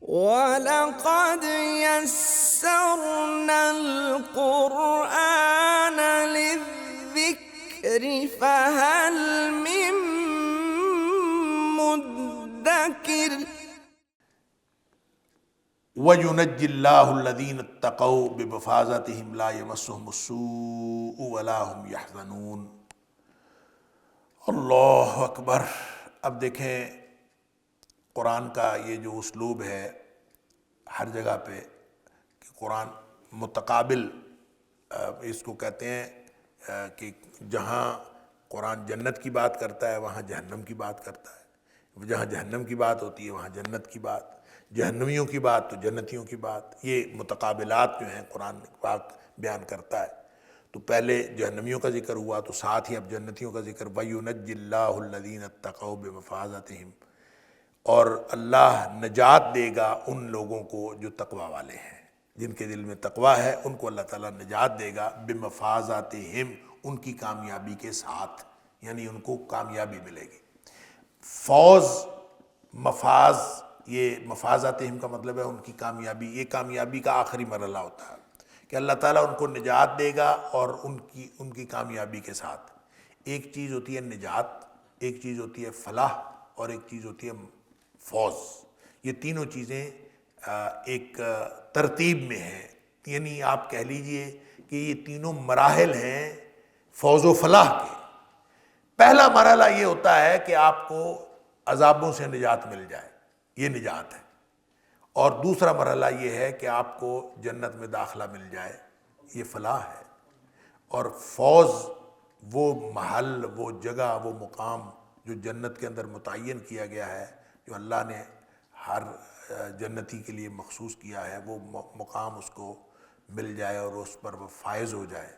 وَلَقَدْ يَسَّرْنَا الْقُرْآنَ لِلذِّكْرِ فَهَلْ مِن مُّدَّكِرٍ وَيُنَجِّي اللَّهُ الَّذِينَ اتَّقَوْا بِمَفَازَتِهِمْ لَا يَمَسُّهُمُ السُّوءُ وَلَا هُمْ يَحْزَنُونَ۔ اللہ اکبر۔ اب دیکھیں قرآن کا یہ جو اسلوب ہے ہر جگہ پہ کہ قرآن متقابل اس کو کہتے ہیں کہ جہاں قرآن جنت کی بات کرتا ہے وہاں جہنم کی بات کرتا ہے، جہاں جہنم کی بات ہوتی ہے وہاں جنت کی بات، جہنمیوں کی بات تو جنتیوں کی بات، یہ متقابلات جو ہیں قرآن پاک بیان کرتا ہے۔ تو پہلے جہنمیوں کا ذکر ہوا تو ساتھ ہی اب جنتیوں کا ذکر، وَيُنَجِّي اللَّهُ الَّذِينَ اتَّقَوْا بِمَفَازَتِهِمْ، اور اللہ نجات دے گا ان لوگوں کو جو تقوی والے ہیں، جن کے دل میں تقوی ہے ان کو اللہ تعالیٰ نجات دے گا، بِمَفَازَتِهِمْ، ان کی کامیابی کے ساتھ، یعنی ان کو کامیابی ملے گی۔ فوز، مفاز، یہ مفازاتہم کا مطلب ہے ان کی کامیابی، یہ کامیابی کا آخری مرحلہ ہوتا ہے کہ اللہ تعالیٰ ان کو نجات دے گا اور ان کی کامیابی کے ساتھ۔ ایک چیز ہوتی ہے نجات، ایک چیز ہوتی ہے فلاح، اور ایک چیز ہوتی ہے فوز۔ یہ تینوں چیزیں ایک ترتیب میں ہیں، یعنی آپ کہہ لیجئے کہ یہ تینوں مراحل ہیں فوز و فلاح کے۔ پہلا مرحلہ یہ ہوتا ہے کہ آپ کو عذابوں سے نجات مل جائے، یہ نجات ہے، اور دوسرا مرحلہ یہ ہے کہ آپ کو جنت میں داخلہ مل جائے، یہ فلاح ہے۔ اور فوز وہ محل، وہ جگہ، وہ مقام جو جنت کے اندر متعین کیا گیا ہے، جو اللہ نے ہر جنتی کے لیے مخصوص کیا ہے، وہ مقام اس کو مل جائے اور اس پر وہ فائز ہو جائے،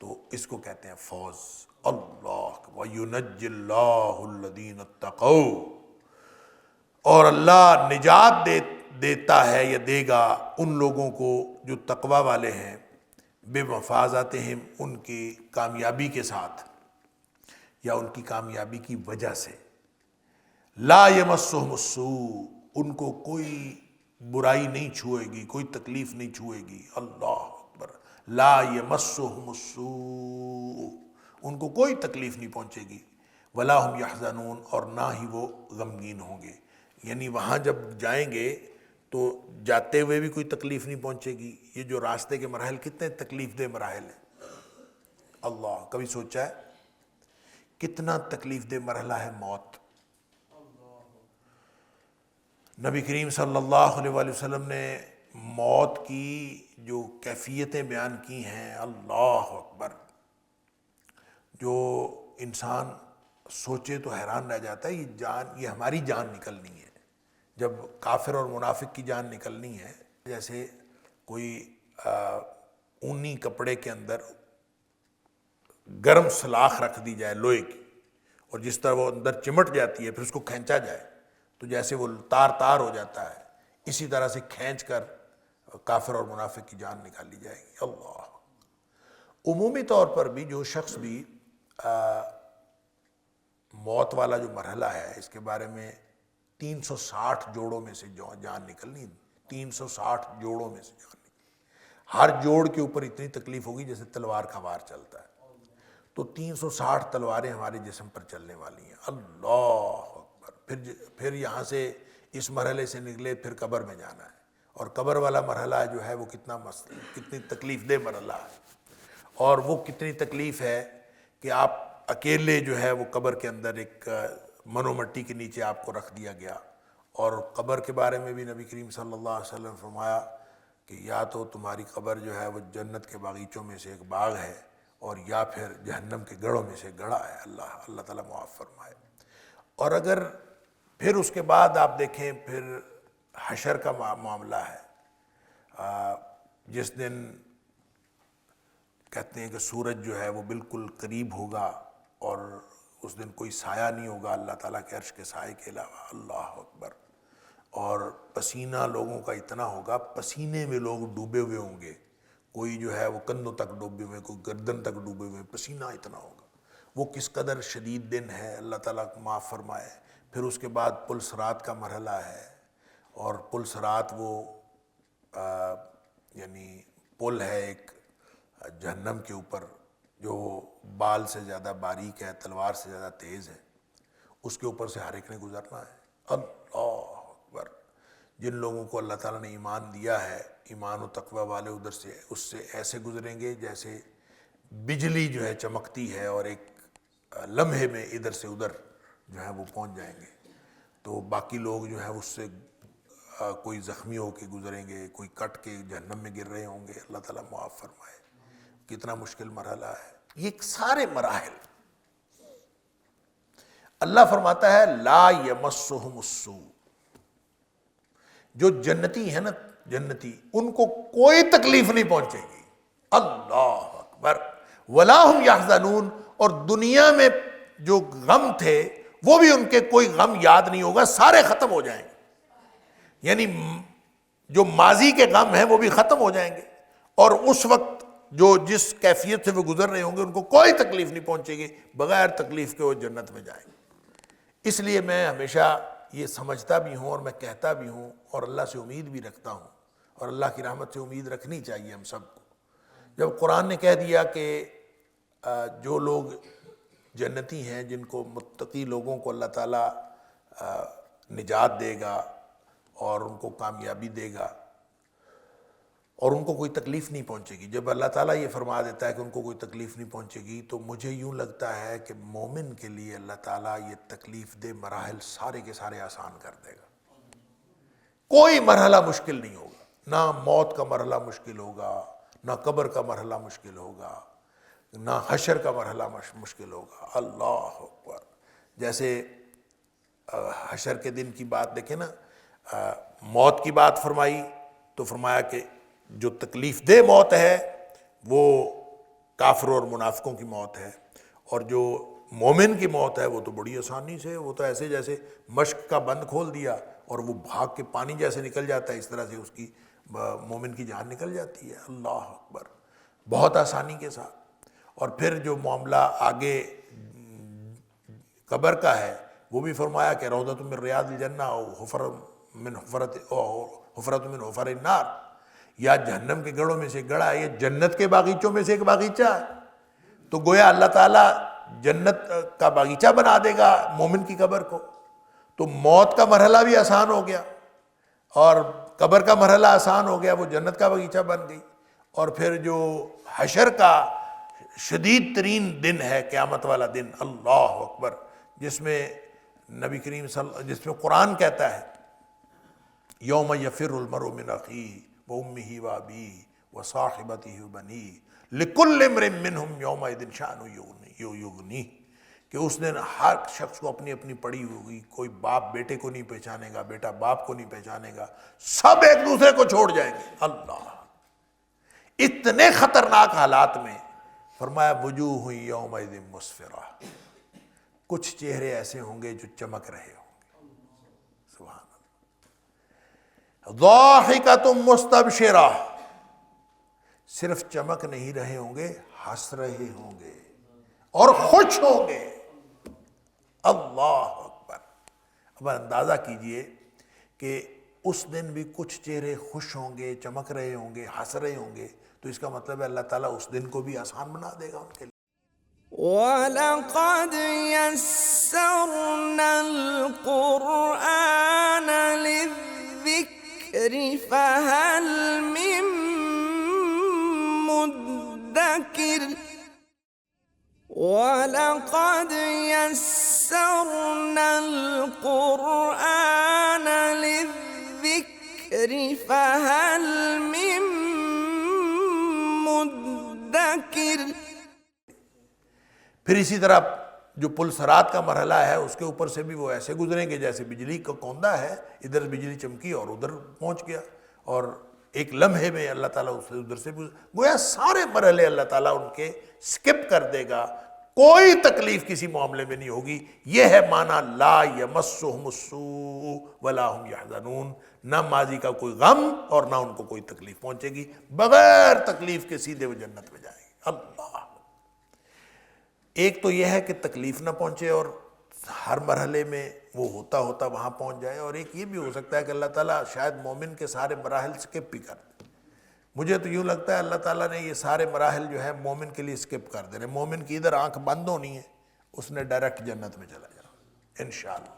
تو اس کو کہتے ہیں فوز۔ اللہ وَيُنَجِّي اللَّهُ الَّذِينَ اتَّقَوْا، اور اللہ نجات دیتا ہے یا دے گا ان لوگوں کو جو تقوی والے ہیں، بِمَفَازَتِهِمْ، ان کی کامیابی کے ساتھ یا ان کی کامیابی کی وجہ سے، لا يَمَسُّهُمُ السُّوءُ، ان کو کوئی برائی نہیں چھوئے گی، کوئی تکلیف نہیں چھوئے گی۔ اللہ اکبر۔ لا يَمَسُّهُمُ السُّوءُ، ان کو کوئی تکلیف نہیں پہنچے گی، ولا هم يحزنون، اور نہ ہی وہ غمگین ہوں گے۔ یعنی وہاں جب جائیں گے تو جاتے ہوئے بھی کوئی تکلیف نہیں پہنچے گی۔ یہ جو راستے کے مراحل کتنے تکلیف دہ مراحل ہیں، اللہ کبھی سوچا ہے کتنا تکلیف دہ مرحلہ ہے موت؟ نبی کریم صلی اللہ علیہ وآلہ وسلم نے موت کی جو کیفیتیں بیان کی ہیں، اللہ اکبر، جو انسان سوچے تو حیران رہ جاتا ہے۔ یہ ہماری جان نکلنی ہے، جب کافر اور منافق کی جان نکلنی ہے، جیسے کوئی اونی کپڑے کے اندر گرم سلاخ رکھ دی جائے لوہے کی، اور جس طرح وہ اندر چمٹ جاتی ہے پھر اس کو کھینچا جائے تو جیسے وہ تار ہو جاتا ہے، اسی طرح سے کھینچ کر کافر اور منافق کی جان نکالی جائے گی۔ اللہ، عمومی طور پر بھی جو شخص بھی موت والا جو مرحلہ ہے اس کے بارے میں 360 جوڑوں میں سے جان نکلنی، 360 جوڑوں میں سے جان نکلنی، ہر جوڑ کے اوپر اتنی تکلیف ہوگی جیسے تلوار کا وار چلتا ہے، تو 360 تلواریں ہمارے جسم پر چلنے والی ہیں۔ اللہ اکبر۔ پھر یہاں سے اس مرحلے سے نکلے پھر قبر میں جانا ہے، اور قبر والا مرحلہ جو ہے وہ کتنی تکلیف دہ مرحلہ ہے، اور وہ کتنی تکلیف ہے کہ آپ اکیلے جو ہے وہ قبر کے اندر ایک منو مٹی کے نیچے آپ کو رکھ دیا گیا، اور قبر کے بارے میں بھی نبی کریم صلی اللہ علیہ وسلم نے فرمایا کہ یا تو تمہاری قبر جو ہے وہ جنت کے باغیچوں میں سے ایک باغ ہے، اور یا پھر جہنم کے گڑھوں میں سے گڑھا ہے۔ اللہ تعالیٰ معاف فرمائے۔ اور اگر پھر اس کے بعد آپ دیکھیں پھر حشر کا معاملہ ہے، جس دن کہتے ہیں کہ سورج جو ہے وہ بالکل قریب ہوگا اور اس دن کوئی سایہ نہیں ہوگا اللہ تعالیٰ کے عرش کے سائے کے علاوہ۔ اللہ اکبر۔ اور پسینہ لوگوں کا اتنا ہوگا، پسینے میں لوگ ڈوبے ہوئے ہوں گے، کوئی جو ہے وہ کندھوں تک ڈوبے ہوئے، کوئی گردن تک ڈوبے ہوئے، پسینہ اتنا ہوگا۔ وہ کس قدر شدید دن ہے، اللہ تعالیٰ کو معاف فرمائے۔ پھر اس کے بعد پل صراط کا مرحلہ ہے، اور پل صراط وہ یعنی پل ہے ایک جہنم کے اوپر جو بال سے زیادہ باریک ہے، تلوار سے زیادہ تیز ہے، اس کے اوپر سے ہر ایک نے گزرنا ہے۔ اللہ اکبر! جن لوگوں کو اللہ تعالیٰ نے ایمان دیا ہے، ایمان و تقوی والے ادھر سے اس سے ایسے گزریں گے جیسے بجلی جو ہے چمکتی ہے، اور ایک لمحے میں ادھر سے ادھر جو ہے وہ پہنچ جائیں گے۔ تو باقی لوگ جو ہے اس سے کوئی زخمی ہو کے گزریں گے، کوئی کٹ کے جہنم میں گر رہے ہوں گے۔ اللہ تعالیٰ معاف فرمائے، کتنا مشکل مرحلہ ہے یہ سارے مراحل۔ اللہ فرماتا ہے لا یمسہم السوء، جو جنتی ہے نا، جنتی، ان کو کوئی تکلیف نہیں پہنچے گی۔ اللہ اکبر! ولا ہم یحزنون، اور دنیا میں جو غم تھے وہ بھی ان کے کوئی غم یاد نہیں ہوگا، سارے ختم ہو جائیں گے۔ یعنی جو ماضی کے غم ہیں وہ بھی ختم ہو جائیں گے، اور اس وقت جو جس کیفیت سے وہ گزر رہے ہوں گے ان کو کوئی تکلیف نہیں پہنچے گی، بغیر تکلیف کے وہ جنت میں جائیں گے۔ اس لیے میں ہمیشہ یہ سمجھتا بھی ہوں اور میں کہتا بھی ہوں، اور اللہ سے امید بھی رکھتا ہوں، اور اللہ کی رحمت سے امید رکھنی چاہیے ہم سب کو۔ جب قرآن نے کہہ دیا کہ جو لوگ جنتی ہیں، جن کو متقی لوگوں کو اللہ تعالیٰ نجات دے گا اور ان کو کامیابی دے گا اور ان کو کوئی تکلیف نہیں پہنچے گی، جب اللہ تعالیٰ یہ فرما دیتا ہے کہ ان کو کوئی تکلیف نہیں پہنچے گی، تو مجھے یوں لگتا ہے کہ مومن کے لیے اللہ تعالیٰ یہ تکلیف دہ مراحل سارے کے سارے آسان کر دے گا۔ کوئی مرحلہ مشکل نہیں ہوگا، نہ موت کا مرحلہ مشکل ہوگا، نہ قبر کا مرحلہ مشکل ہوگا، نہ حشر کا مرحلہ مشکل ہوگا۔ اللہ اکبر! جیسے حشر کے دن کی بات دیکھیں نا، موت کی بات فرمائی تو فرمایا کہ جو تکلیف دہ موت ہے وہ کافروں اور منافقوں کی موت ہے، اور جو مومن کی موت ہے وہ تو بڑی آسانی سے، وہ تو ایسے جیسے مشق کا بند کھول دیا اور وہ بھاگ کے پانی جیسے نکل جاتا ہے، اس طرح سے اس کی مومن کی جان نکل جاتی ہے۔ اللہ اکبر! بہت آسانی کے ساتھ۔ اور پھر جو معاملہ آگے قبر کا ہے وہ بھی فرمایا کہ روضۃ من ریاض الجنہ او حفرۃ من حفر النار، یا جہنم کے گڑھوں میں سے گڑھا ہے، یہ جنت کے باغیچوں میں سے ایک باغیچہ ہے۔ تو گویا اللہ تعالیٰ جنت کا باغیچہ بنا دے گا مومن کی قبر کو۔ تو موت کا مرحلہ بھی آسان ہو گیا، اور قبر کا مرحلہ آسان ہو گیا، وہ جنت کا باغیچہ بن گئی۔ اور پھر جو حشر کا شدید ترین دن ہے قیامت والا دن، اللہ اکبر، جس میں نبی کریم جس میں قرآن کہتا ہے یوم یفر المرء من اخیہ وامہ وابیہ وصاحبتہ وبنیہ لکل امرئ منہم یومئذ شأن یغنیہ، کہ اس دن ہر شخص کو اپنی اپنی پڑی ہوگی، کوئی باپ بیٹے کو نہیں پہچانے گا، بیٹا باپ کو نہیں پہچانے گا، سب ایک دوسرے کو چھوڑ جائیں گے۔ اللہ! اتنے خطرناک حالات میں فرمایا وجوہ یومئذ مسفرہ، کچھ چہرے ایسے ہوں گے جو چمک رہے ہوں گے۔ سبحان اللہ! ضاحکۃ مستبشرہ، صرف چمک نہیں رہے ہوں گے، ہنس رہے ہوں گے اور خوش ہوں گے۔ اللہ اکبر! اب اندازہ کیجئے کہ اس دن بھی کچھ چہرے خوش ہوں گے، چمک رہے ہوں گے، ہنس رہے ہوں گے، تو اس کا مطلب ہے اللہ تعالیٰ اس دن کو بھی آسان بنا دے گا ان کے لیے۔ وَلَقَدْ يَسَّرْنَا الْقُرْآنَ لِلذِّكْرِ فَهَلْ مِن مُّدَّكِرٍ وَلَقَدْ يَسَّرْنَا الْقُرْآنَ لِلذِّكْرِ فَهَلْ مِن مُّدَّكِرٍ۔ پھر اسی طرح جو پل صراط کا مرحلہ ہے اس کے اوپر سے بھی وہ ایسے گزریں گے جیسے بجلی کا کوندہ ہے، ادھر بجلی چمکی اور ادھر پہنچ گیا، اور ایک لمحے میں اللہ تعالیٰ اس سے ادھر سے گویا سارے مرحلے اللہ تعالیٰ ان کے سکپ کر دے گا، کوئی تکلیف کسی معاملے میں نہیں ہوگی۔ یہ ہے معنی لا یمسہم السوء ولا ہم یحزنون، نہ ماضی کا کوئی غم اور نہ ان کو کوئی تکلیف پہنچے گی، بغیر تکلیف کے سیدھے وہ جنت میں جائیں گے۔ اللہ! ایک تو یہ ہے کہ تکلیف نہ پہنچے اور ہر مرحلے میں وہ ہوتا ہوتا وہاں پہنچ جائے، اور ایک یہ بھی ہو سکتا ہے کہ اللہ تعالیٰ شاید مومن کے سارے مراحل سکپ بھی کر دے۔ مجھے تو یوں لگتا ہے اللہ تعالیٰ نے یہ سارے مراحل جو ہے مومن کے لیے سکپ کر دے رہے، مومن کی ادھر آنکھ بند ہونی ہے، اس نے ڈائریکٹ جنت میں چلا جانا انشاءاللہ۔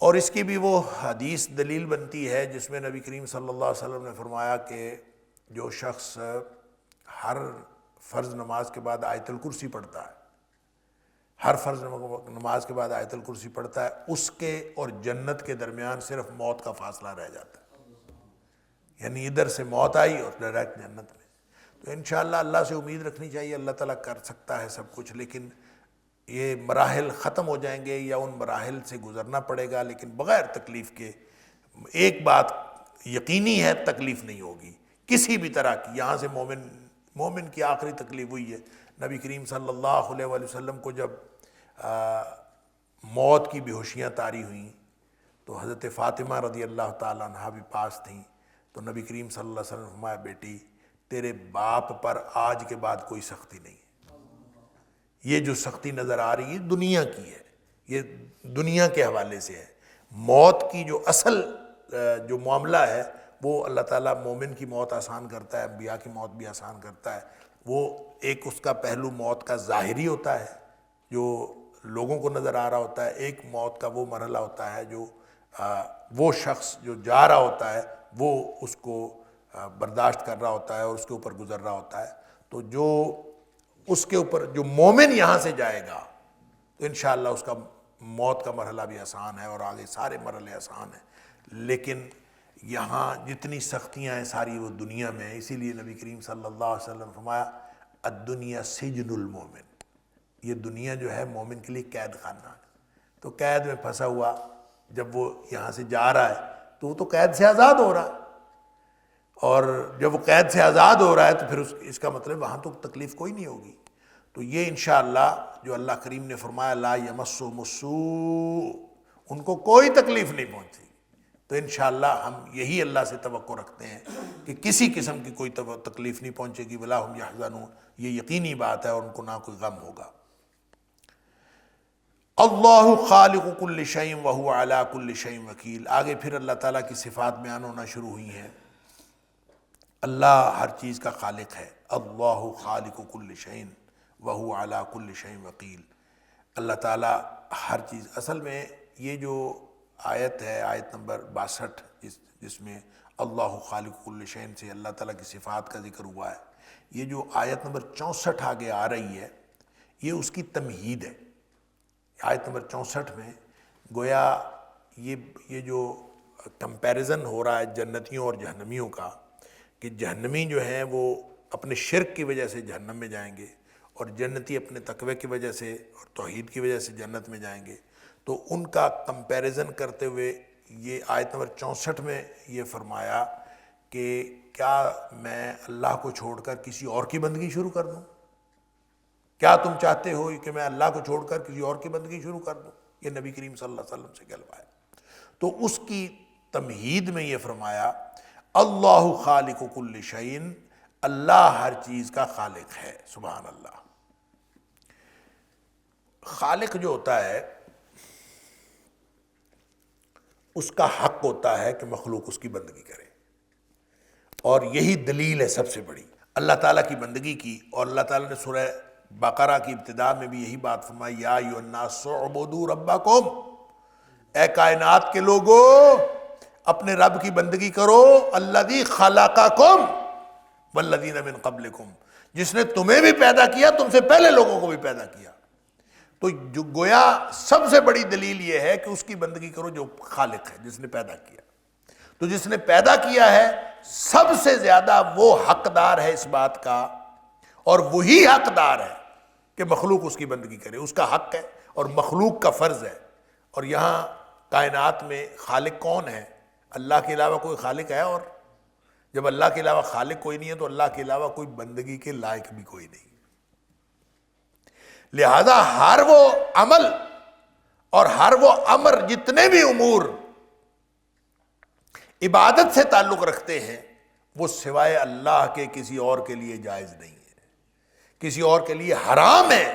اور اس کی بھی وہ حدیث دلیل بنتی ہے جس میں نبی کریم صلی اللہ علیہ وسلم نے فرمایا کہ جو شخص ہر فرض نماز کے بعد آیت الکرسی پڑھتا ہے، ہر فرض نماز کے بعد آیت الکرسی پڑھتا ہے، اس کے اور جنت کے درمیان صرف موت کا فاصلہ رہ جاتا ہے، یعنی ادھر سے موت آئی اور ڈائریکٹ جنت میں۔ تو انشاءاللہ اللہ سے امید رکھنی چاہیے، اللہ تعالیٰ کر سکتا ہے سب کچھ، لیکن یہ مراحل ختم ہو جائیں گے یا ان مراحل سے گزرنا پڑے گا، لیکن بغیر تکلیف کے۔ ایک بات یقینی ہے، تکلیف نہیں ہوگی کسی بھی طرح کی۔ یہاں سے مومن کی آخری تکلیف ہوئی ہے، نبی کریم صلی اللہ علیہ وآلہ وسلم کو جب موت کی بے ہوشیاں طاری ہوئیں تو حضرت فاطمہ رضی اللہ تعالیٰ عنہا بھی پاس تھیں، تو نبی کریم صلی اللہ علیہ وسلم نے فرمایا بیٹی تیرے باپ پر آج کے بعد کوئی سختی نہیں ہے، یہ جو سختی نظر آ رہی ہے دنیا کی ہے، یہ دنیا کے حوالے سے ہے۔ موت کی جو اصل جو معاملہ ہے وہ اللہ تعالیٰ مومن کی موت آسان کرتا ہے، انبیاء کی موت بھی آسان کرتا ہے۔ وہ ایک اس کا پہلو موت کا ظاہری ہوتا ہے جو لوگوں کو نظر آ رہا ہوتا ہے، ایک موت کا وہ مرحلہ ہوتا ہے جو وہ شخص جو جا رہا ہوتا ہے وہ اس کو برداشت کر رہا ہوتا ہے اور اس کے اوپر گزر رہا ہوتا ہے۔ تو جو اس کے اوپر جو مومن یہاں سے جائے گا تو انشاءاللہ اس کا موت کا مرحلہ بھی آسان ہے اور آگے سارے مرحلے آسان ہیں۔ لیکن یہاں جتنی سختیاں ہیں ساری وہ دنیا میں ہیں، اسی لیے نبی کریم صلی اللہ علیہ وسلم نے فرمایا الدنیا سجن المومن، یہ دنیا جو ہے مومن کے لیے قید خانہ ہے۔ تو قید میں پھنسا ہوا جب وہ یہاں سے جا رہا ہے تو وہ تو قید سے آزاد ہو رہا ہے، اور جب وہ قید سے آزاد ہو رہا ہے تو پھر اس کا مطلب وہاں تو تکلیف کوئی نہیں ہوگی۔ تو یہ انشاءاللہ جو اللہ کریم نے فرمایا لا یمسہم السوء، ان کو کوئی تکلیف نہیں پہنچی، تو انشاءاللہ ہم یہی اللہ سے توقع رکھتے ہیں کہ کسی قسم کی کوئی تکلیف نہیں پہنچے گی، ولا ہم یحزنون، یہ یقینی بات ہے، اور ان کو نہ کوئی غم ہوگا۔ اللہ خالق کل شیء وہو علی کل شیء وکیل، آگے پھر اللہ تعالیٰ کی صفات بیان ہونا شروع ہوئی ہیں۔ اللہ ہر چیز کا خالق ہے، اللہ خالق کل شیء وہو علی کل شیء وکیل، اللہ تعالیٰ ہر چیز۔ اصل میں یہ جو آیت ہے آیت نمبر 62 جس میں اللہ خالق کل شیء سے اللہ تعالیٰ کی صفات کا ذکر ہوا ہے، یہ جو آیت نمبر 64 آگے آ رہی ہے یہ اس کی تمہید ہے۔ آیت نمبر 64 میں گویا یہ جو کمپیریزن ہو رہا ہے جنتیوں اور جہنمیوں کا، کہ جہنمی جو ہیں وہ اپنے شرک کی وجہ سے جہنم میں جائیں گے اور جنتی اپنے تقوی کی وجہ سے اور توحید کی وجہ سے جنت میں جائیں گے، تو ان کا کمپیریزن کرتے ہوئے یہ آیت نمبر 64 میں یہ فرمایا کہ کیا میں اللہ کو چھوڑ کر کسی اور کی بندگی شروع کر دوں؟ کیا تم چاہتے ہو کہ میں اللہ کو چھوڑ کر کسی اور کی بندگی شروع کر دوں؟ یہ نبی کریم صلی اللہ علیہ وسلم سے کہلوا ہے۔ تو اس کی تمہید میں یہ فرمایا اللہ خالق کل شیء، اللہ ہر چیز کا خالق ہے، سبحان اللہ۔ خالق جو ہوتا ہے اس کا حق ہوتا ہے کہ مخلوق اس کی بندگی کرے، اور یہی دلیل ہے سب سے بڑی اللہ تعالیٰ کی بندگی کی۔ اور اللہ تعالیٰ نے سورہ بقرہ کی ابتدا میں بھی یہی بات فرمائی یا ایھا الناس اعبدوا ربکم، اے کائنات کے لوگو اپنے رب کی بندگی کرو، الذی خلقکم والذین من قبلکم، جس نے تمہیں بھی پیدا کیا تم سے پہلے لوگوں کو بھی پیدا کیا۔ تو جو گویا سب سے بڑی دلیل یہ ہے کہ اس کی بندگی کرو جو خالق ہے، جس نے پیدا کیا۔ تو جس نے پیدا کیا ہے سب سے زیادہ وہ حقدار ہے اس بات کا، اور وہی حقدار ہے کہ مخلوق اس کی بندگی کرے، اس کا حق ہے اور مخلوق کا فرض ہے۔ اور یہاں کائنات میں خالق کون ہے؟ اللہ کے علاوہ کوئی خالق ہے؟ اور جب اللہ کے علاوہ خالق کوئی نہیں ہے تو اللہ کے علاوہ کوئی بندگی کے لائق بھی کوئی نہیں۔ لہذا ہر وہ عمل اور ہر وہ امر، جتنے بھی امور عبادت سے تعلق رکھتے ہیں، وہ سوائے اللہ کے کسی اور کے لیے جائز نہیں ہے، کسی اور کے لیے حرام ہے،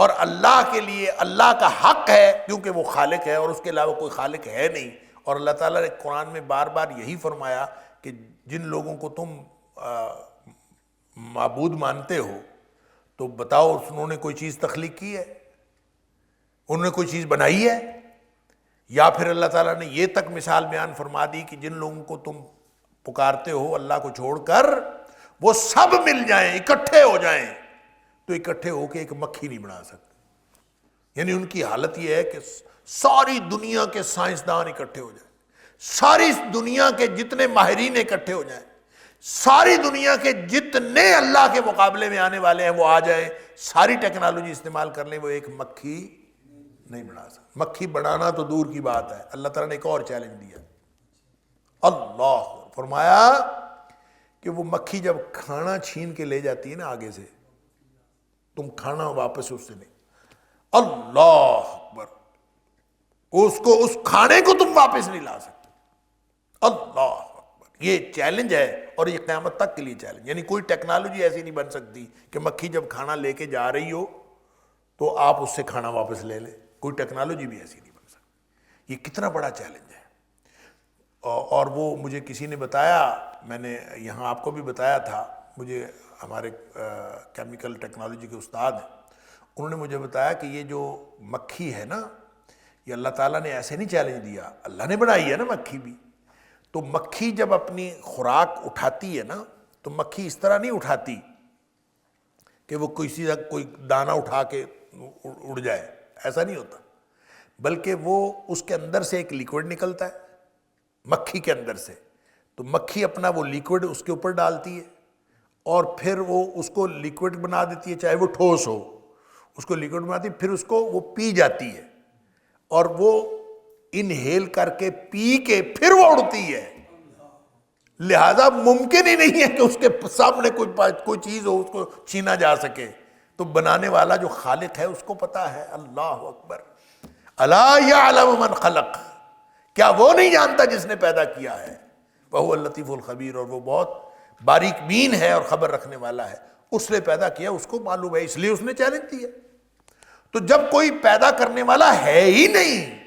اور اللہ کے لیے اللہ کا حق ہے کیونکہ وہ خالق ہے اور اس کے علاوہ کوئی خالق ہے نہیں. اور اللہ تعالیٰ نے قرآن میں بار بار یہی فرمایا کہ جن لوگوں کو تم معبود مانتے ہو تو بتاؤ انہوں نے کوئی چیز تخلیق کی ہے, انہوں نے کوئی چیز بنائی ہے؟ یا پھر اللہ تعالیٰ نے یہ تک مثال بیان فرما دی کہ جن لوگوں کو تم پکارتے ہو اللہ کو چھوڑ کر وہ سب مل جائیں, اکٹھے ہو جائیں, تو اکٹھے ہو کے ایک مکھی نہیں بنا سکتے. یعنی ان کی حالت یہ ہے کہ ساری دنیا کے سائنسدان اکٹھے ہو جائیں, ساری دنیا کے جتنے ماہرین اکٹھے ہو جائیں, ساری دنیا کے جتنے اللہ کے مقابلے میں آنے والے ہیں وہ آ جائیں, ساری ٹیکنالوجی استعمال کر لیں, وہ ایک مکھی نہیں بنا سکتے. مکھی بنانا تو دور کی بات ہے. اللہ تعالیٰ نے ایک اور چیلنج دیا. اللہ فرمایا کہ وہ مکھی جب کھانا چھین کے لے جاتی ہے نا آگے سے, تم کھانا واپس اس سے نہیں, اللہ اکبر, اس کھانے کو تم واپس نہیں لا سکتے. اللہ اکبر, یہ چیلنج ہے اور یہ قیامت تک کے لیے چیلنج. یعنی کوئی ٹیکنالوجی ایسی نہیں بن سکتی کہ مکھی جب کھانا لے کے جا رہی ہو تو آپ اس سے کھانا واپس لے لیں. کوئی ٹیکنالوجی بھی ایسی نہیں بن سکتی. یہ کتنا بڑا چیلنج ہے. اور وہ مجھے کسی نے بتایا, میں نے یہاں آپ کو بھی بتایا تھا, مجھے ہمارے کیمیکل ٹیکنالوجی کے استاد ہیں, انہوں نے مجھے بتایا کہ یہ جو مکھی ہے نا, یہ اللہ تعالیٰ نے ایسے نہیں چیلنج دیا, اللہ نے بنائی ہے نا مکھی بھی. تو مکھی جب اپنی خوراک اٹھاتی ہے نا تو مکھی اس طرح نہیں اٹھاتی کہ وہ کوئی دانہ اٹھا کے اڑ جائے, ایسا نہیں ہوتا, بلکہ وہ اس کے اندر سے ایک لیکوڈ نکلتا ہے مکھی کے اندر سے, تو مکھی اپنا وہ لیکوڈ اس کے اوپر ڈالتی ہے اور پھر وہ اس کو لیکوڈ بنا دیتی ہے, چاہے وہ ٹھوس ہو, اس کو لیکوڈ بناتی ہے, پھر اس کو وہ پی جاتی ہے اور وہ انہیل کر کے پی کے پھر وہ اڑتی ہے. لہذا ممکن ہی نہیں ہے کہ اس کے سامنے کوئی چیز ہو اس کو چھینا جا سکے. تو بنانے والا جو خالق ہے اس کو پتا ہے. اللہ اکبر. الا یعلم من خلق, کیا وہ نہیں جانتا جس نے پیدا کیا ہے؟ وہو اللطیف الخبیر, اور وہ بہت باریک بین ہے اور خبر رکھنے والا ہے. اس نے پیدا کیا, اس کو معلوم ہے, اس لیے اس نے چیلنج دیا. تو جب کوئی پیدا کرنے والا ہے ہی نہیں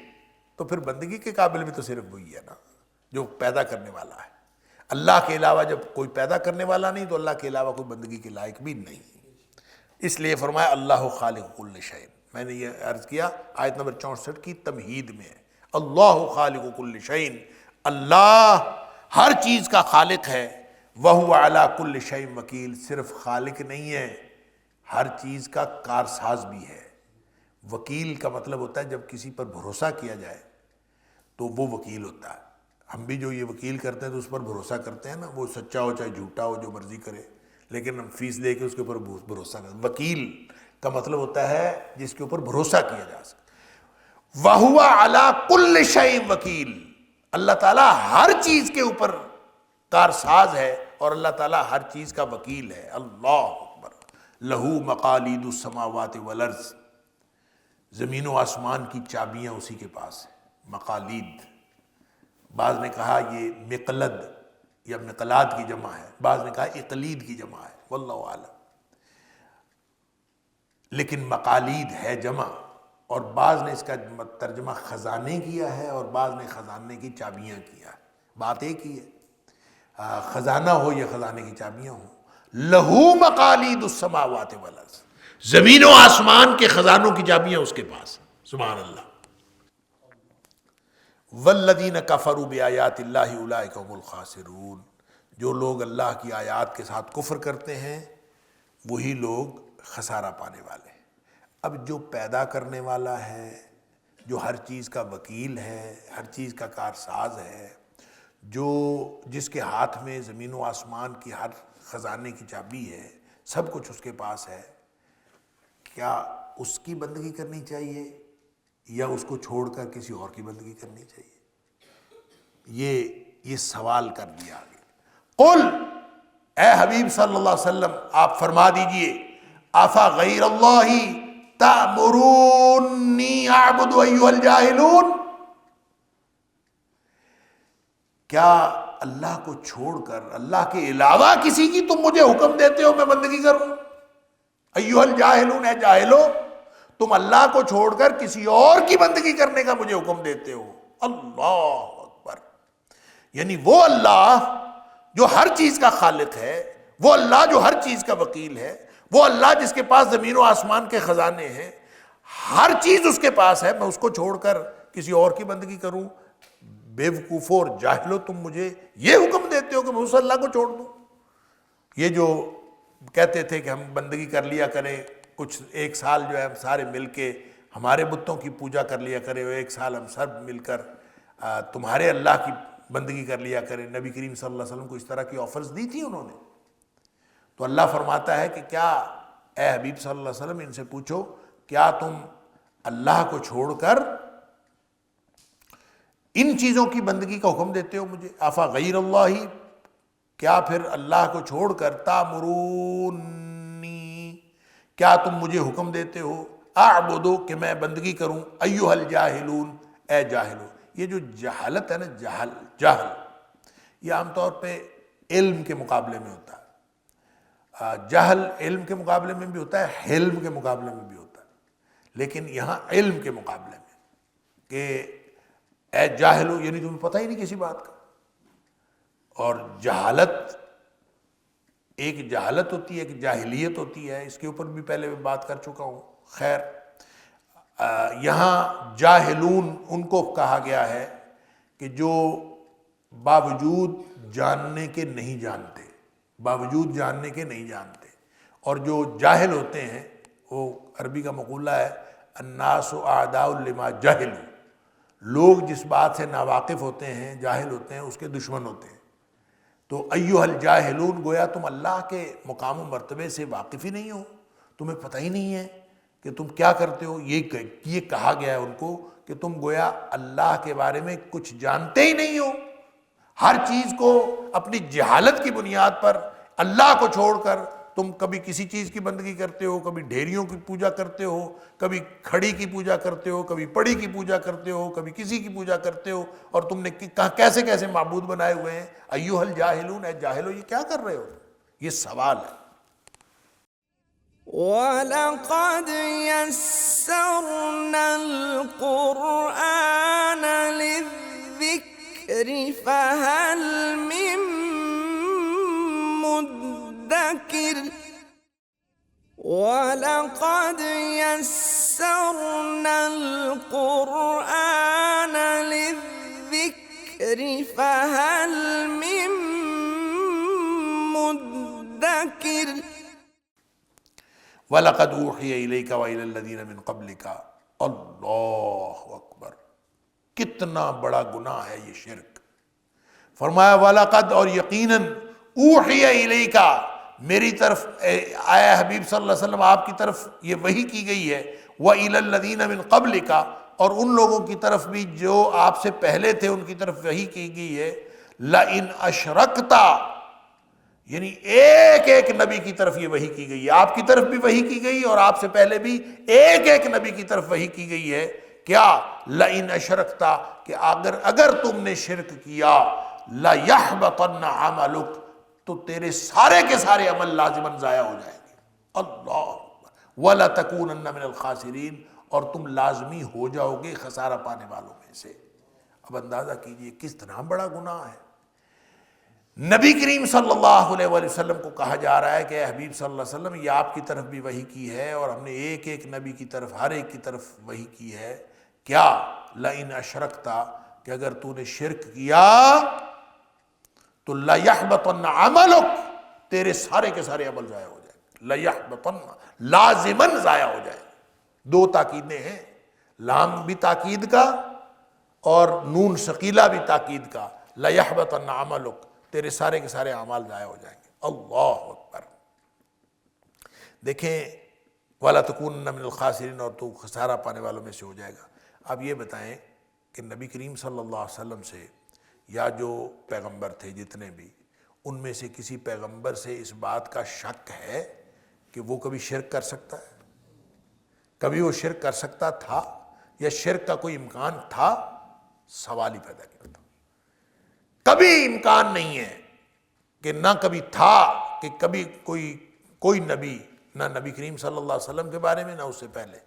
تو پھر بندگی کے قابل بھی تو صرف وہی ہے نا جو پیدا کرنے والا ہے. اللہ کے علاوہ جب کوئی پیدا کرنے والا نہیں تو اللہ کے علاوہ کوئی بندگی کے لائق بھی نہیں. اس لیے فرمایا اللہ خالق کل شیء. میں نے یہ عرض کیا آیت نمبر 64 کی تمہید میں, اللہ خالق کل شیء, اللہ ہر چیز کا خالق ہے. وہو علی کل شیء وکیل, صرف خالق نہیں ہے, ہر چیز کا کارساز بھی ہے. وکیل کا مطلب ہوتا ہے جب کسی پر بھروسہ کیا جائے تو وہ وکیل ہوتا ہے. ہم بھی جو یہ وکیل کرتے ہیں تو اس پر بھروسہ کرتے ہیں نا, وہ سچا ہو چاہے جھوٹا ہو جو مرضی کرے, لیکن ہم فیس دے کے اس کے اوپر بھروسہ کرتے ہیں. وکیل کا مطلب ہوتا ہے جس کے اوپر بھروسہ کیا جا سکے. وَهُوَ عَلَى كُلِّ شَيْءٍ وَكِيلٌ, اللہ تعالیٰ ہر چیز کے اوپر کارساز ہے اور اللہ تعالیٰ ہر چیز کا وکیل ہے. اللہ اکبر. لہو مقالید السماوات والارض, زمین و آسمان کی چابیاں اسی کے پاس ہیں. مقالید, بعض نے کہا یہ مقلد یا مقلاد کی جمع ہے, بعض نے کہا اقلید کی جمع ہے, واللہ اعلم, لیکن مقالید ہے جمع. اور بعض نے اس کا ترجمہ خزانے کیا ہے اور بعض نے خزانے کی چابیاں کیا ہے. بات ایک ہی ہے, خزانہ ہو یا خزانے کی چابیاں ہوں. لہو مقالید السماوات والارض, زمین و آسمان کے خزانوں کی چابیاں اس کے پاس. سبحان اللہ. والذین کفروا بآیات اللہ اولئک هم الخاسرون, جو لوگ اللہ کی آیات کے ساتھ کفر کرتے ہیں وہی لوگ خسارہ پانے والے ہیں. اب جو پیدا کرنے والا ہے, جو ہر چیز کا وکیل ہے, ہر چیز کا کارساز ہے, جو جس کے ہاتھ میں زمین و آسمان کی ہر خزانے کی چابی ہے, سب کچھ اس کے پاس ہے, کیا اس کی بندگی کرنی چاہیے یا اس کو چھوڑ کر کسی اور کی بندگی کرنی چاہیے؟ یہ سوال کر دیا آگے. قل, اے حبیب صلی اللہ علیہ وسلم آپ فرما دیجئے, آفا غیر اللہ تأمرونی اعبد ایھا الجاہلون, کیا اللہ کو چھوڑ کر اللہ کے علاوہ کسی کی تم مجھے حکم دیتے ہو میں بندگی کروں؟ ایھا الجاہلون, اے جاہلو, تم اللہ کو چھوڑ کر کسی اور کی بندگی کرنے کا مجھے حکم دیتے ہو۔ اللہ اکبر، یعنی وہ اللہ جو ہر چیز کا خالق ہے، وہ اللہ جو ہر چیز کا وکیل ہے، وہ اللہ جس کے پاس زمین و آسمان کے خزانے ہیں، ہر چیز اس کے پاس ہے، میں اس کو چھوڑ کر کسی اور کی بندگی کروں؟ بے وقوفو اور جاہلو، تم مجھے یہ حکم دیتے ہو کہ میں اس اللہ کو چھوڑ دوں؟ یہ جو کہتے تھے کہ ہم بندگی کر لیا کریں کچھ ایک سال جو ہے ہم سارے مل کے ہمارے بتوں کی پوجا کر لیا کریں، اور ایک سال ہم سب مل کر تمہارے اللہ کی بندگی کر لیا کریں، نبی کریم صلی اللہ علیہ وسلم کو اس طرح کی آفرز دی تھی انہوں نے۔ تو اللہ فرماتا ہے کہ کیا اے حبیب صلی اللہ علیہ وسلم ان سے پوچھو، کیا تم اللہ کو چھوڑ کر ان چیزوں کی بندگی کا حکم دیتے ہو مجھے؟ آفا غیر اللہ، کیا پھر اللہ کو چھوڑ کر تامرونی، کیا تم مجھے حکم دیتے ہو اعبدو کہ میں بندگی کروں، ایھا الجاہلون، اے جاہلو۔ یہ جو جہالت ہے نا، جہل یہ عام طور پہ علم کے مقابلے میں ہوتا ہے، جہل علم کے مقابلے میں بھی ہوتا ہے، حلم کے مقابلے میں بھی ہوتا ہے، لیکن یہاں علم کے مقابلے میں کہ اے جاہلو، یعنی تمہیں پتہ ہی نہیں کسی بات کا۔ اور جہالت، ایک جہالت ہوتی ہے، ایک جاہلیت ہوتی ہے، اس کے اوپر بھی پہلے میں بات کر چکا ہوں۔ خیر، یہاں جاہلون ان کو کہا گیا ہے کہ جو باوجود جاننے کے نہیں جانتے، باوجود جاننے کے نہیں جانتے۔ اور جو جاہل ہوتے ہیں، وہ عربی کا مقولہ ہے الناس اعداء لما جہلوا، لوگ جس بات سے ناواقف ہوتے ہیں، جاہل ہوتے ہیں، اس کے دشمن ہوتے ہیں۔ تو ایھا الجاہلون، گویا تم اللہ کے مقام و مرتبے سے واقف ہی نہیں ہو، تمہیں پتہ ہی نہیں ہے کہ تم کیا کرتے ہو۔ یہ کہا گیا ہے ان کو کہ تم گویا اللہ کے بارے میں کچھ جانتے ہی نہیں ہو، ہر چیز کو اپنی جہالت کی بنیاد پر اللہ کو چھوڑ کر تم کبھی کسی چیز کی بندگی کرتے ہو، کبھی ڈھیریوں کی پوجا کرتے ہو، کبھی کھڑی کی پوجا کرتے ہو، کبھی پڑی کی پوجا کرتے ہو، کبھی کسی کی پوجا کرتے ہو، اور تم نے کیسے کیسے معبود بنائے ہوئے ہیں۔ ایھا الجاہلون، اے جاہلو، یہ کیا کر رہے ہو؟ یہ سوال ہے۔ وَلَقَدْ يَسَّرْنَا الْقُرْآنَ لِلذِّكْرِ فَهَلْ مِن مُّدَّكِرٍ وَلَقَدْ يَسَّرْنَا الْقُرْآنَ لِلذِّكْرِ فَهَلْ مِن مُّدَّكِرٍ وَلَقَدْ أُوحِيَ إِلَيْكَ وَإِلَى الَّذِينَ مِن قَبْلِكَ، اللہ اکبر، کتنا بڑا گناہ ہے یہ شرک۔ فرمایا وَلَقَدْ، اور یقیناً، أُوحِيَ إِلَيْكَ، میری طرف آیا حبیب صلی اللہ علیہ وسلم آپ کی طرف یہ وحی کی گئی ہے، وَإِلَى الَّذِينَ مِن قَبْلِكَ، اور ان لوگوں کی طرف بھی جو آپ سے پہلے تھے ان کی طرف وحی کی گئی ہے، لَإِنْ أَشْرَكْتَ، یعنی ایک ایک نبی کی طرف یہ وحی کی گئی ہے، آپ کی طرف بھی وحی کی گئی اور آپ سے پہلے بھی ایک ایک نبی کی طرف وحی کی گئی ہے۔ کیا؟ لَإِنْ أَشْرَكْتَ، کہ اگر تم نے شرک کیا، لَيَحْبَطَنَّ عَمَلُكَ، تو تیرے سارے کے سارے عمل لازماً ضائع ہو جائیں گے۔ اللہ، وَلَتَكُونَنَّ مِنَ الْخَاسِرِينَ، اور تم لازمی ہو جاؤ گے خسارہ پانے والوں میں سے۔ اب اندازہ کیجئے کس طرح بڑا گناہ ہے۔ نبی کریم صلی اللہ علیہ وآلہ وسلم کو کہا جا رہا ہے کہ اے حبیب صلی اللہ علیہ وسلم، یہ آپ کی طرف بھی وحی کی ہے اور ہم نے ایک ایک نبی کی طرف، ہر ایک کی طرف وحی کی ہے۔ کیا؟ لَإِنْ أَشْرَكْتَ، کہ اگر تو نے شرک کیا تو لَيَحْبَطَنَّ عَمَلُكَ، تیرے سارے کے سارے عمل ضائع ہو جائیں گے۔ لَيَحْبَطَنَّ، لازماً ضائع ہو جائیں گے۔ دو تاکیدیں ہیں، لام بھی تاکید کا اور نون ثقیلہ بھی تاکید کا۔ لَيَحْبَطَنَّ عَمَلُكَ، تیرے سارے کے سارے اعمال ضائع ہو جائیں گے۔ اللہ اکبر۔ دیکھیں وَلَتَكُونَنَّ مِنَ الْخَاسِرِينَ، اور تو خسارہ پانے والوں میں سے ہو جائے گا۔ اب یہ بتائیں کہ نبی کریم صلی اللہ علیہ وسلم سے یا جو پیغمبر تھے جتنے بھی، ان میں سے کسی پیغمبر سے اس بات کا شک ہے کہ وہ کبھی شرک کر سکتا ہے؟ کبھی وہ شرک کر سکتا تھا یا شرک کا کوئی امکان تھا؟ سوال ہی پیدا کیا تھا۔ کبھی امکان نہیں ہے کہ نہ کبھی تھا کہ کبھی کوئی نبی، نہ نبی کریم صلی اللہ علیہ وسلم کے بارے میں نہ اس سے پہلے،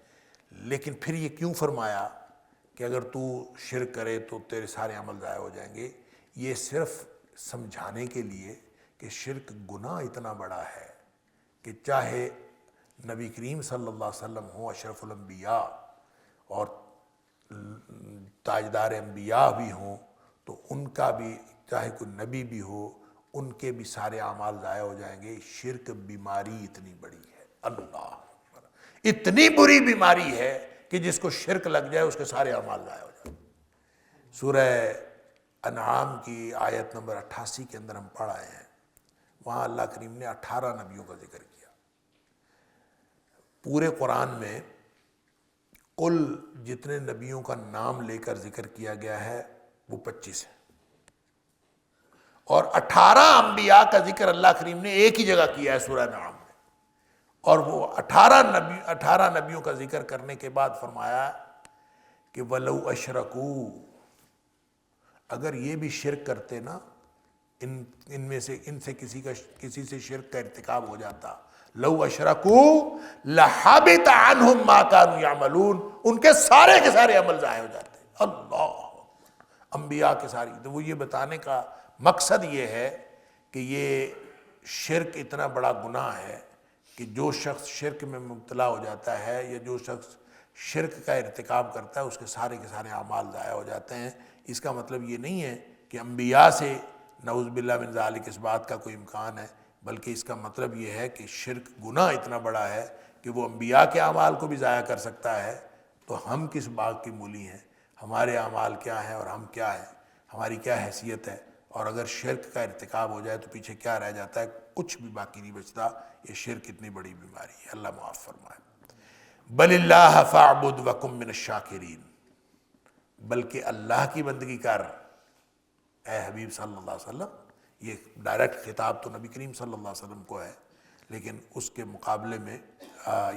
لیکن پھر یہ کیوں فرمایا کہ اگر تو شرک کرے تو تیرے سارے عمل ضائع ہو جائیں گے؟ یہ صرف سمجھانے کے لیے کہ شرک گناہ اتنا بڑا ہے کہ چاہے نبی کریم صلی اللہ علیہ وسلم ہوں، اشرف الانبیاء اور تاجدار انبیاء بھی ہوں، تو ان کا بھی، چاہے کوئی نبی بھی ہو، ان کے بھی سارے اعمال ضائع ہو جائیں گے۔ شرک بیماری اتنی بڑی ہے، اللہ اکبر، اتنی بری بیماری ہے کہ جس کو شرک لگ جائے اس کے سارے اعمال ضائع ہو جائیں۔ سورہ انعام کی آیت نمبر 88 کے اندر ہم پڑھ آئے ہیں، وہاں اللہ کریم نے 18 نبیوں کا ذکر کیا۔ پورے قرآن میں کل جتنے نبیوں کا نام لے کر ذکر کیا گیا ہے وہ 25 ہیں، اور 18 انبیاء کا ذکر اللہ کریم نے ایک ہی جگہ کیا ہے سورہ انعام میں، اور وہ 18 نبیوں کا ذکر کرنے کے بعد فرمایا کہ وَلَوْ أَشْرَكُوا، اگر یہ بھی شرک کرتے نا، ان میں سے کسی سے شرک کا ارتکاب ہو جاتا، لَوْ أَشْرَكُوا لَحَبِطَ عَنْهُمْ مَا كَانُوا يَعْمَلُونَ، ان کے سارے عمل ضائع ہو جاتے۔ اللہ، انبیاء کے ساری، تو وہ یہ بتانے کا مقصد یہ ہے کہ یہ شرک اتنا بڑا گناہ ہے کہ جو شخص شرک میں مبتلا ہو جاتا ہے، یا جو شخص شرک کا ارتکاب کرتا ہے، اس کے سارے اعمال ضائع ہو جاتے ہیں۔ اس کا مطلب یہ نہیں ہے کہ انبیاء سے نعوذ باللہ من ذالک اس بات کا کوئی امکان ہے، بلکہ اس کا مطلب یہ ہے کہ شرک گناہ اتنا بڑا ہے کہ وہ انبیاء کے اعمال کو بھی ضائع کر سکتا ہے۔ تو ہم کس باغ کی مولی ہیں؟ ہمارے اعمال کیا ہیں اور ہم کیا ہیں؟ ہماری کیا حیثیت ہے؟ اور اگر شرک کا ارتکاب ہو جائے تو پیچھے کیا رہ جاتا ہے؟ کچھ بھی باقی نہیں بچتا۔ یہ شرک اتنی بڑی بیماری ہے، اللہ معاف فرمائے۔ بل اللہ فاعبد وکن من الشاکرین، بلکہ اللہ کی بندگی کر اے حبیب صلی اللہ علیہ وسلم۔ یہ ڈائریکٹ خطاب تو نبی کریم صلی اللہ علیہ وسلم کو ہے، لیکن اس کے مقابلے میں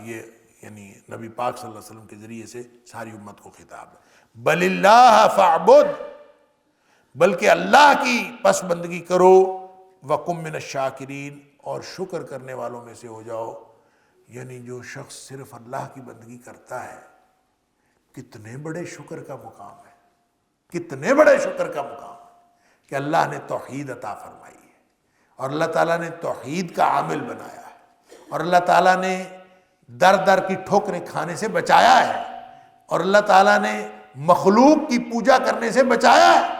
یہ یعنی نبی پاک صلی اللہ علیہ وسلم کے ذریعے سے ساری امت کو خطاب ہے۔ بل اللہ فاعبد، بلکہ اللہ کی پس بندگی کرو، وکن من الشاکرین، اور شکر کرنے والوں میں سے ہو جاؤ۔ یعنی جو شخص صرف اللہ کی بندگی کرتا ہے، کتنے بڑے شکر کا مقام ہے، کتنے بڑے شکر کا مقام ہے کہ اللہ نے توحید عطا فرمائی ہے، اور اللہ تعالیٰ نے توحید کا عامل بنایا ہے، اور اللہ تعالیٰ نے در کی ٹھوکریں کھانے سے بچایا ہے، اور اللہ تعالیٰ نے مخلوق کی پوجا کرنے سے بچایا ہے،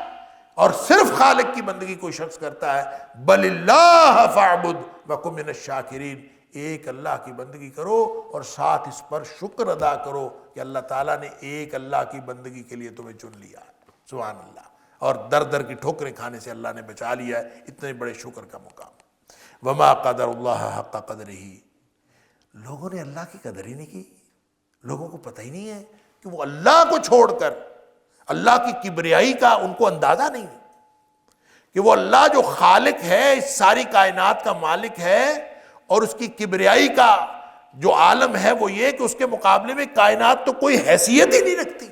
اور صرف خالق کی بندگی کوئی شخص کرتا ہے۔ بل اللہ فاعبد وکن من الشاکرین، ایک اللہ کی بندگی کرو اور ساتھ اس پر شکر ادا کرو کہ اللہ تعالیٰ نے ایک اللہ کی بندگی کے لیے تمہیں چن لیا ہے، سبحان اللہ، اور در کی ٹھوکریں کھانے سے اللہ نے بچا لیا ہے۔ اتنے بڑے شکر کا مقام۔ وما قدر اللہ حق قدرہ، لوگوں نے اللہ کی قدر ہی نہیں کی۔ لوگوں کو پتہ ہی نہیں ہے کہ وہ اللہ کو چھوڑ کر، اللہ کی کبریائی کا ان کو اندازہ نہیں کہ وہ اللہ جو خالق ہے، اس ساری کائنات کا مالک ہے، اور اس کی کبریائی کا جو عالم ہے وہ یہ کہ اس کے مقابلے میں کائنات تو کوئی حیثیت ہی نہیں رکھتی،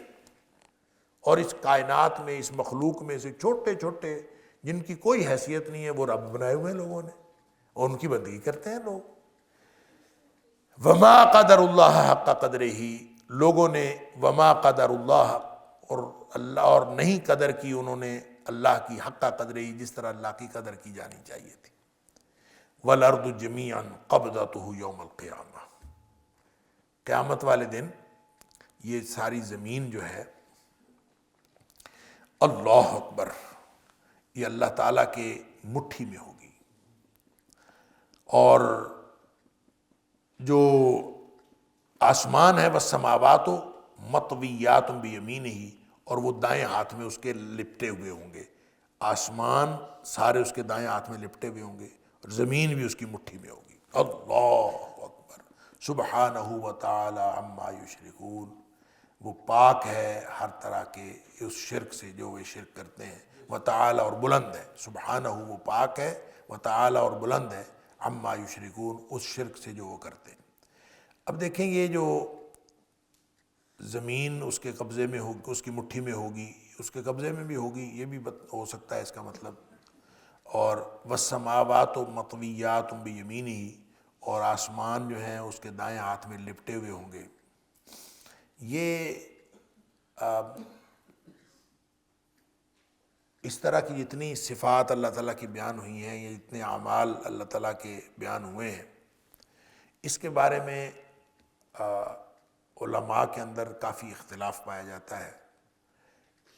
اور اس کائنات میں، اس مخلوق میں سے چھوٹے چھوٹے جن کی کوئی حیثیت نہیں ہے وہ رب بنائے ہوئے ہیں لوگوں نے، اور ان کی بندگی کرتے ہیں لوگ۔ وما قدر اللہ حق قدرہ، لوگوں نے وما قدر اللہ، اور نہیں قدر کی انہوں نے اللہ کی حق قدرہ، جس طرح اللہ کی قدر کی جانی چاہیے تھی۔ والارض جمیعا قبضتہ یوم القیامہ، قیامت والے دن یہ ساری زمین جو ہے، اللہ اکبر، یہ اللہ تعالیٰ کے مٹھی میں ہوگی، اور جو آسمان ہے والسماوات مطویات بیمینہ، اور وہ دائیں ہاتھ میں اس کے لپٹے ہوئے ہوں گے۔ آسمان سارے اس کے دائیں ہاتھ میں لپٹے ہوئے ہوں گے، اور زمین بھی اس کی مٹھی میں ہوگی۔ اللہ اکبر، سبحانہ وتعالی عما یشرکون، وہ پاک ہے ہر طرح کے اس شرک سے جو وہ شرک کرتے ہیں، وتعالی، اور بلند ہے، سبحانہ وہ پاک ہے، وتعالی اور بلند ہے، عما یشرکون اس شرک سے جو وہ کرتے ہیں۔ اب دیکھیں یہ جو زمین اس کے قبضے میں ہوگی، اس کی مٹھی میں ہوگی، اس کے قبضے میں بھی ہوگی، یہ بھی ہو سکتا ہے اس کا مطلب، اور والسماوات مطویات بیمینہ، اور آسمان جو ہیں اس کے دائیں ہاتھ میں لپٹے ہوئے ہوں گے۔ یہ اس طرح کی جتنی صفات اللہ تعالیٰ کی بیان ہوئی ہیں، یا جتنے اعمال اللہ تعالیٰ کے بیان ہوئے ہیں، اس کے بارے میں علماء کے اندر کافی اختلاف پایا جاتا ہے۔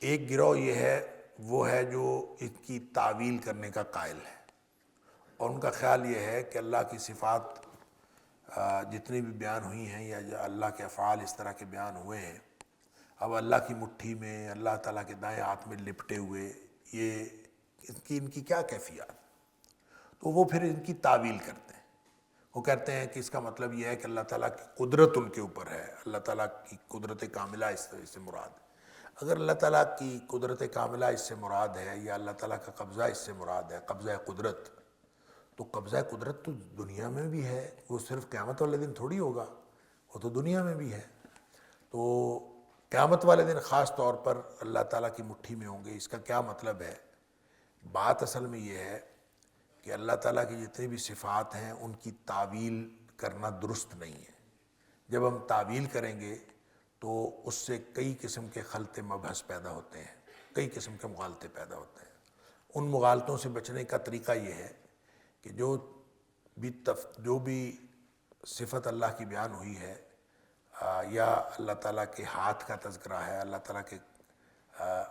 ایک گروہ یہ ہے، وہ ہے جو اس کی تعویل کرنے کا قائل ہے، اور ان کا خیال یہ ہے کہ اللہ کی صفات جتنی بھی بیان ہوئی ہیں، یا جو اللہ کے افعال اس طرح کے بیان ہوئے ہیں، اب اللہ کی مٹھی میں، اللہ تعالیٰ کے دائیں ہاتھ میں لپٹے ہوئے، یہ ان کی کیا کیفیات؟ تو وہ پھر ان کی تعویل کرتے ہیں۔ وہ کہتے ہیں کہ اس کا مطلب یہ ہے کہ اللہ تعالیٰ کی قدرت ان کے اوپر ہے، اللہ تعالیٰ کی قدرت کاملہ اس سے مراد ہے۔ اگر اللہ تعالیٰ کی قدرت کاملہ اس سے مراد ہے، یا اللہ تعالیٰ کا قبضہ اس سے مراد ہے، قبضہ قدرت، تو قبضہ قدرت تو دنیا میں بھی ہے، وہ صرف قیامت والے دن تھوڑی ہوگا، وہ تو دنیا میں بھی ہے۔ تو قیامت والے دن خاص طور پر اللہ تعالیٰ کی مٹھی میں ہوں گے، اس کا کیا مطلب ہے؟ بات اصل میں یہ ہے کہ اللہ تعالیٰ کی جتنی بھی صفات ہیں ان کی تعویل کرنا درست نہیں ہے۔ جب ہم تعویل کریں گے تو اس سے کئی قسم کے خلط مبحث پیدا ہوتے ہیں، کئی قسم کے مغالطے پیدا ہوتے ہیں۔ ان مغالطوں سے بچنے کا طریقہ یہ ہے کہ جو بھی صفت اللہ کی بیان ہوئی ہے، یا اللہ تعالیٰ کے ہاتھ کا تذکرہ ہے، اللہ تعالیٰ کے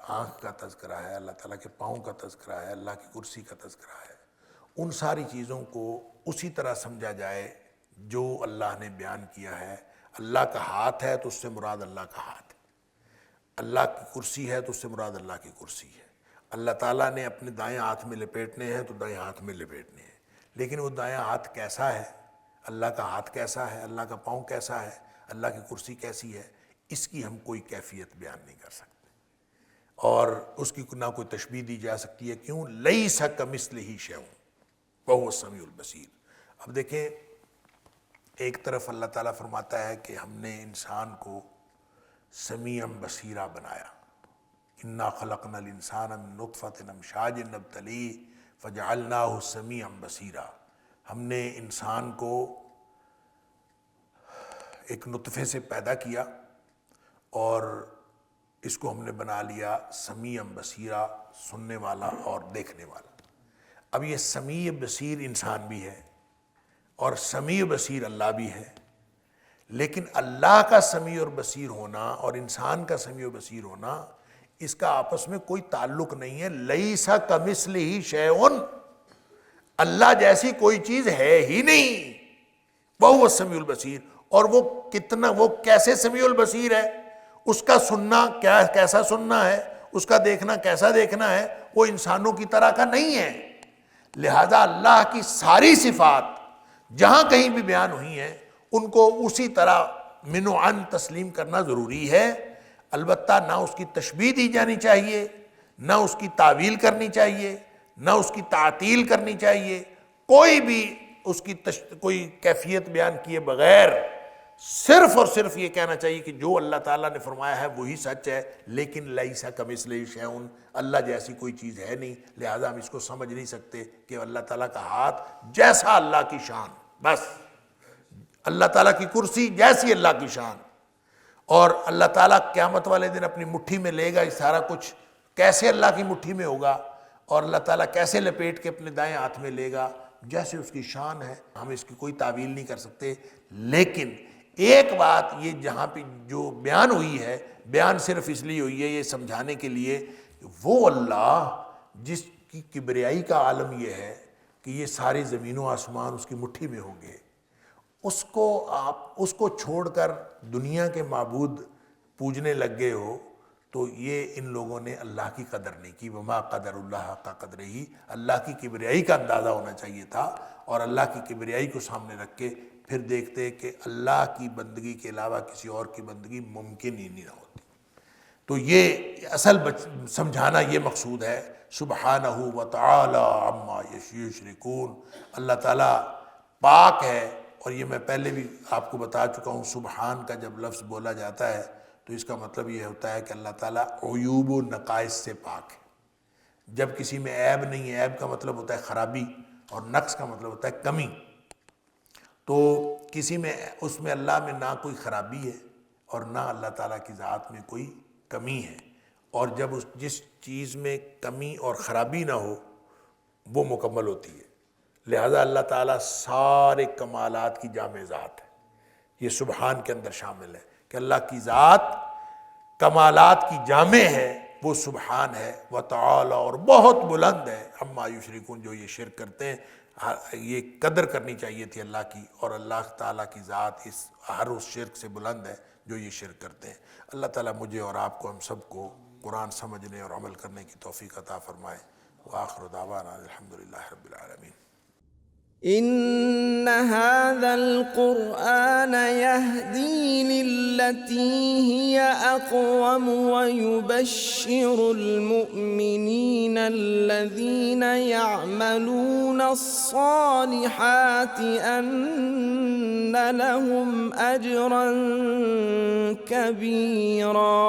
آنکھ کا تذکرہ ہے، اللہ تعالیٰ کے پاؤں کا تذکرہ ہے، اللہ کی کرسی کا تذکرہ ہے، ان ساری چیزوں کو اسی طرح سمجھا جائے جو اللہ نے بیان کیا ہے۔ اللہ کا ہاتھ ہے تو اس سے مراد اللہ کا ہاتھ ہے، اللہ کی کرسی ہے تو اس سے مراد اللہ کی کرسی ہے، اللہ تعالیٰ نے اپنے دائیں ہاتھ میں لپیٹنے ہیں تو دائیں ہاتھ میں لپیٹنے ہیں، لیکن وہ دائیں ہاتھ کیسا ہے، اللہ کا ہاتھ کیسا ہے، اللہ کا پاؤں کیسا ہے، اللہ کی کرسی کیسی ہے، اس کی ہم کوئی کیفیت بیان نہیں کر سکتے، اور اس کی نہ کوئی تشبیہ دی جا سکتی ہے۔ کیوں؟ لیس کمثلہ شیء وہو السمیع البصیر۔ اب دیکھیں، ایک طرف اللہ تعالیٰ فرماتا ہے کہ ہم نے انسان کو سمیعا بصیرا بنایا، انا خلقنا الانسان من نطفۃ امشاج نبتلیہ فجعلناہ سمیعا بصیرا۔ ہم نے انسان کو ایک نطفے سے پیدا کیا اور اس کو ہم نے بنا لیا سمیع بصیرا، سننے والا اور دیکھنے والا۔ اب یہ سمیع بصیر انسان بھی ہے اور سمیع بصیر اللہ بھی ہے، لیکن اللہ کا سمیع اور بصیر ہونا اور انسان کا سمیع و بصیر ہونا، اس کا آپس میں کوئی تعلق نہیں ہے۔ لیس کمثلہ شیء، اللہ جیسی کوئی چیز ہے ہی نہیں، وہو السمیع البصیر۔ اور وہ کیسے سمیع البصیر ہے، اس کا سننا کیسا سننا ہے، اس کا دیکھنا کیسا دیکھنا ہے، وہ انسانوں کی طرح کا نہیں ہے۔ لہذا اللہ کی ساری صفات جہاں کہیں بھی بیان ہوئی ہیں ان کو اسی طرح من و عن تسلیم کرنا ضروری ہے۔ البتہ نہ اس کی تشبیہ دی جانی چاہیے، نہ اس کی تعویل کرنی چاہیے، نہ اس کی تعطیل کرنی چاہیے، کوئی بھی اس کی کوئی کیفیت بیان کیے بغیر صرف اور صرف یہ کہنا چاہیے کہ جو اللہ تعالیٰ نے فرمایا ہے وہی سچ ہے، لیکن لیس کمثلہ شیء، اللہ جیسی کوئی چیز ہے نہیں، لہذا ہم اس کو سمجھ نہیں سکتے کہ اللہ تعالیٰ کا ہاتھ جیسا اللہ کی شان، بس اللہ تعالیٰ کی کرسی جیسی اللہ کی شان، اور اللہ تعالیٰ قیامت والے دن اپنی مٹھی میں لے گا، یہ سارا کچھ کیسے اللہ کی مٹھی میں ہوگا، اور اللہ تعالیٰ کیسے لپیٹ کے اپنے دائیں ہاتھ میں لے گا، جیسے اس کی شان ہے، ہم اس کی کوئی تعویل نہیں کر سکتے۔ لیکن ایک بات یہ جہاں پہ جو بیان ہوئی ہے، بیان صرف اس لیے ہوئی ہے یہ سمجھانے کے لیے کہ وہ اللہ جس کی کبریائی کا عالم یہ ہے کہ یہ ساری زمین و آسمان اس کی مٹھی میں ہوں گے، اس کو چھوڑ کر دنیا کے معبود پوجنے لگ گئے ہو، تو یہ ان لوگوں نے اللہ کی قدر نہیں کی۔ وما قدر اللہ حق قدرہ، اللہ کی کبریائی کا اندازہ ہونا چاہیے تھا، اور اللہ کی کبریائی کو سامنے رکھ کے پھر دیکھتے کہ اللہ کی بندگی کے علاوہ کسی اور کی بندگی ممکن ہی نہیں ہوتی۔ تو یہ اصل سمجھانا یہ مقصود ہے۔ سبحانہ وتعالی عما یشرکون، اللہ تعالیٰ پاک ہے، اور یہ میں پہلے بھی آپ کو بتا چکا ہوں، سبحان کا جب لفظ بولا جاتا ہے تو اس کا مطلب یہ ہوتا ہے کہ اللہ تعالیٰ عیوب و نقائص سے پاک ہے۔ جب کسی میں عیب نہیں ہے، عیب کا مطلب ہوتا ہے خرابی، اور نقص کا مطلب ہوتا ہے کمی، تو کسی میں اس میں اللہ میں نہ کوئی خرابی ہے اور نہ اللہ تعالیٰ کی ذات میں کوئی کمی ہے، اور جب جس چیز میں کمی اور خرابی نہ ہو وہ مکمل ہوتی ہے، لہذا اللہ تعالیٰ سارے کمالات کی جامع ذات ہے۔ یہ سبحان کے اندر شامل ہے کہ اللہ کی ذات کمالات کی جامع ہے، وہ سبحان ہے، وتعالی اور بہت بلند ہے، عما یشرکون جو یہ شرک کرتے ہیں۔ یہ قدر کرنی چاہیے تھی اللہ کی، اور اللہ تعالیٰ کی ذات ہر اس شرک سے بلند ہے جو یہ شرک کرتے ہیں۔ اللہ تعالیٰ مجھے اور آپ کو، ہم سب کو قرآن سمجھنے اور عمل کرنے کی توفیق عطا فرمائے۔ وآخر دعوانا الحمدللہ رب العالمین۔ إن هذا القرآن يهدي للتي هي أقوم ويبشر المؤمنين الذين يعملون الصالحات أن لهم أجرا كبيرا